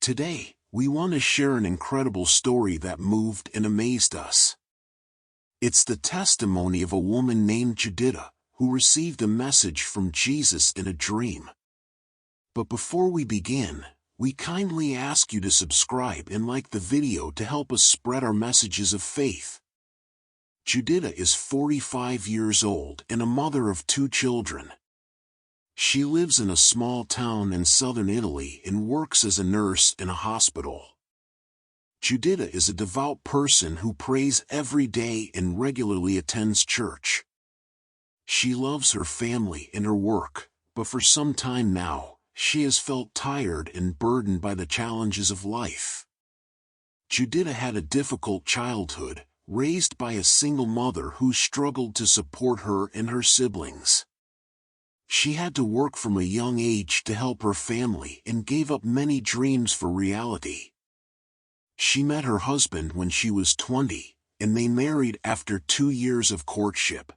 Today, we want to share an incredible story that moved and amazed us. It's the testimony of a woman named Judith, who received a message from Jesus in a dream. But before we begin, we kindly ask you to subscribe and like the video to help us spread our messages of faith. Judith is 45 years old and a mother of 2 children. She lives in a small town in southern Italy and works as a nurse in a hospital. Judith is a devout person who prays every day and regularly attends church. She loves her family and her work, but for some time now, she has felt tired and burdened by the challenges of life. Judith had a difficult childhood, raised by a single mother who struggled to support her and her siblings. She had to work from a young age to help her family and gave up many dreams for reality. She met her husband when she was 20, and they married after 2 years of courtship.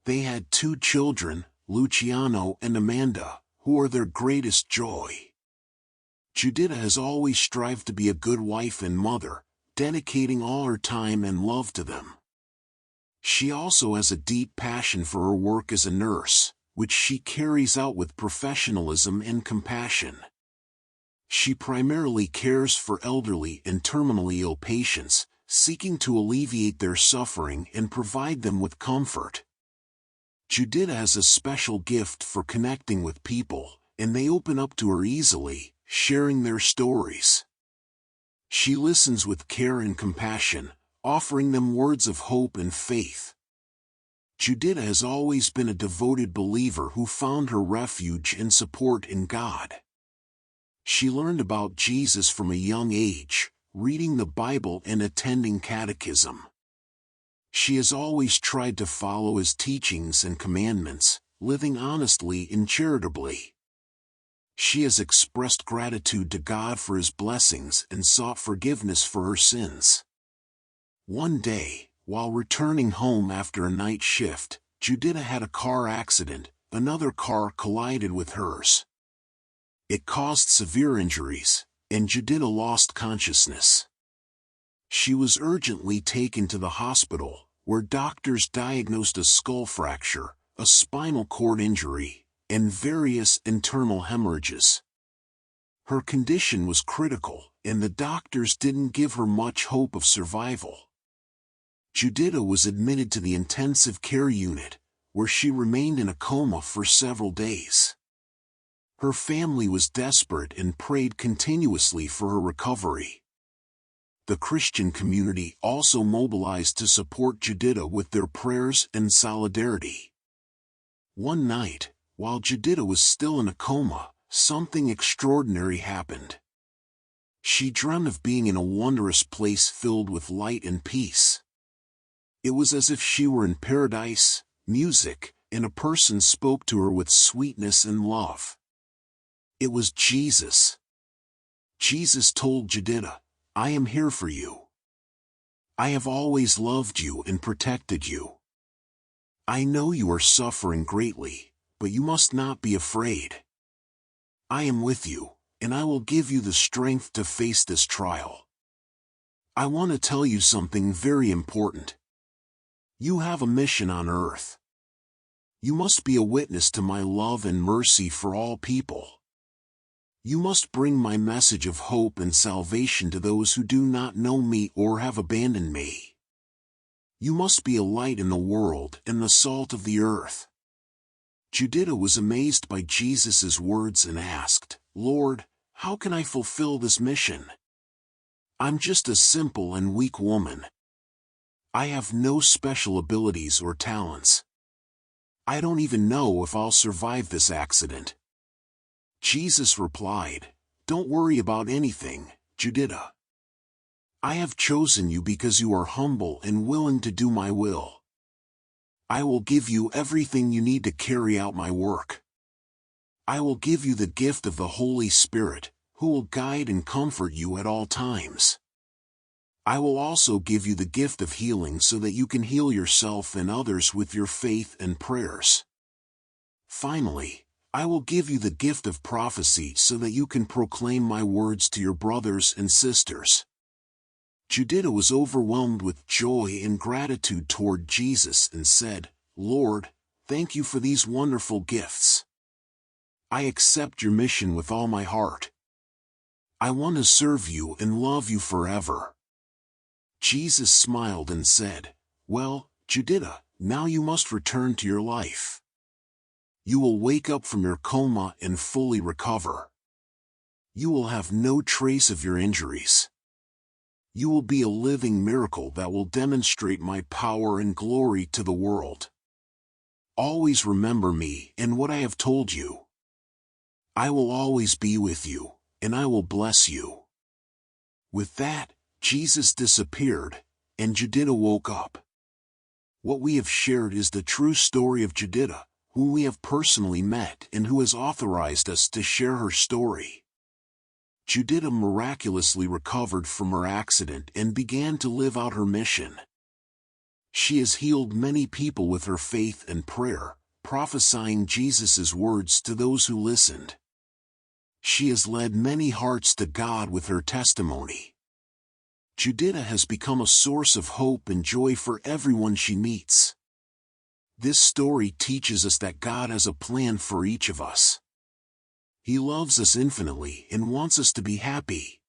They had 2 children, Luciano and Amanda, who are their greatest joy. Judith has always strived to be a good wife and mother, dedicating all her time and love to them. She also has a deep passion for her work as a nurse, which she carries out with professionalism and compassion. She primarily cares for elderly and terminally ill patients, seeking to alleviate their suffering and provide them with comfort. Judith has a special gift for connecting with people, and they open up to her easily, sharing their stories. She listens with care and compassion, offering them words of hope and faith. Judith has always been a devoted believer who found her refuge and support in God. She learned about Jesus from a young age, reading the Bible and attending catechism. She has always tried to follow his teachings and commandments, living honestly and charitably. She has expressed gratitude to God for his blessings and sought forgiveness for her sins. One day, while returning home after a night shift, Judith had a car accident. Another car collided with hers. It caused severe injuries, and Judith lost consciousness. She was urgently taken to the hospital, where doctors diagnosed a skull fracture, a spinal cord injury, and various internal hemorrhages. Her condition was critical, and the doctors didn't give her much hope of survival. Judith was admitted to the intensive care unit, where she remained in a coma for several days. Her family was desperate and prayed continuously for her recovery. The Christian community also mobilized to support Judith with their prayers and solidarity. One night, while Judith was still in a coma, something extraordinary happened. She dreamt of being in a wondrous place filled with light and peace. It was as if she were in paradise, music, and a person spoke to her with sweetness and love. It was Jesus. Jesus told Judith, "I am here for you. I have always loved you and protected you. I know you are suffering greatly, but you must not be afraid. I am with you, and I will give you the strength to face this trial. I want to tell you something very important. You have a mission on earth. You must be a witness to my love and mercy for all people. You must bring my message of hope and salvation to those who do not know me or have abandoned me. You must be a light in the world and the salt of the earth." Judith was amazed by Jesus' words and asked, "Lord, how can I fulfill this mission? I'm just a simple and weak woman. I have no special abilities or talents. I don't even know if I'll survive this accident." Jesus replied, "Don't worry about anything, Judith. I have chosen you because you are humble and willing to do my will. I will give you everything you need to carry out my work. I will give you the gift of the Holy Spirit, who will guide and comfort you at all times. I will also give you the gift of healing so that you can heal yourself and others with your faith and prayers. Finally, I will give you the gift of prophecy so that you can proclaim my words to your brothers and sisters." Judith was overwhelmed with joy and gratitude toward Jesus and said, "Lord, thank you for these wonderful gifts. I accept your mission with all my heart. I want to serve you and love you forever." Jesus smiled and said, "Well, Judith, now you must return to your life. You will wake up from your coma and fully recover. You will have no trace of your injuries. You will be a living miracle that will demonstrate my power and glory to the world. Always remember me and what I have told you. I will always be with you, and I will bless you." With that, Jesus disappeared, and Judith woke up. What we have shared is the true story of Judith, who we have personally met and who has authorized us to share her story. Judith miraculously recovered from her accident and began to live out her mission. She has healed many people with her faith and prayer, prophesying Jesus' words to those who listened. She has led many hearts to God with her testimony. Judith has become a source of hope and joy for everyone she meets. This story teaches us that God has a plan for each of us. He loves us infinitely and wants us to be happy.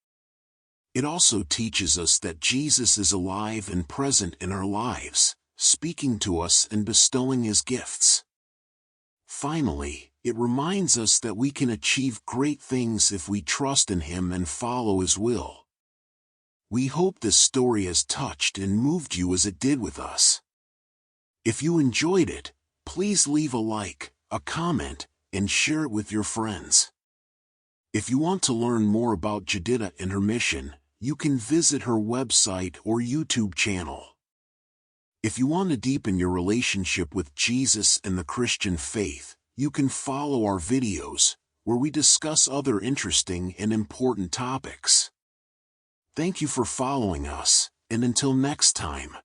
It also teaches us that Jesus is alive and present in our lives, speaking to us and bestowing His gifts. Finally, it reminds us that we can achieve great things if we trust in Him and follow His will. We hope this story has touched and moved you as it did with us. If you enjoyed it, please leave a like, a comment, and share it with your friends. If you want to learn more about Judith and her mission, you can visit her website or YouTube channel. If you want to deepen your relationship with Jesus and the Christian faith, you can follow our videos, where we discuss other interesting and important topics. Thank you for following us, and until next time.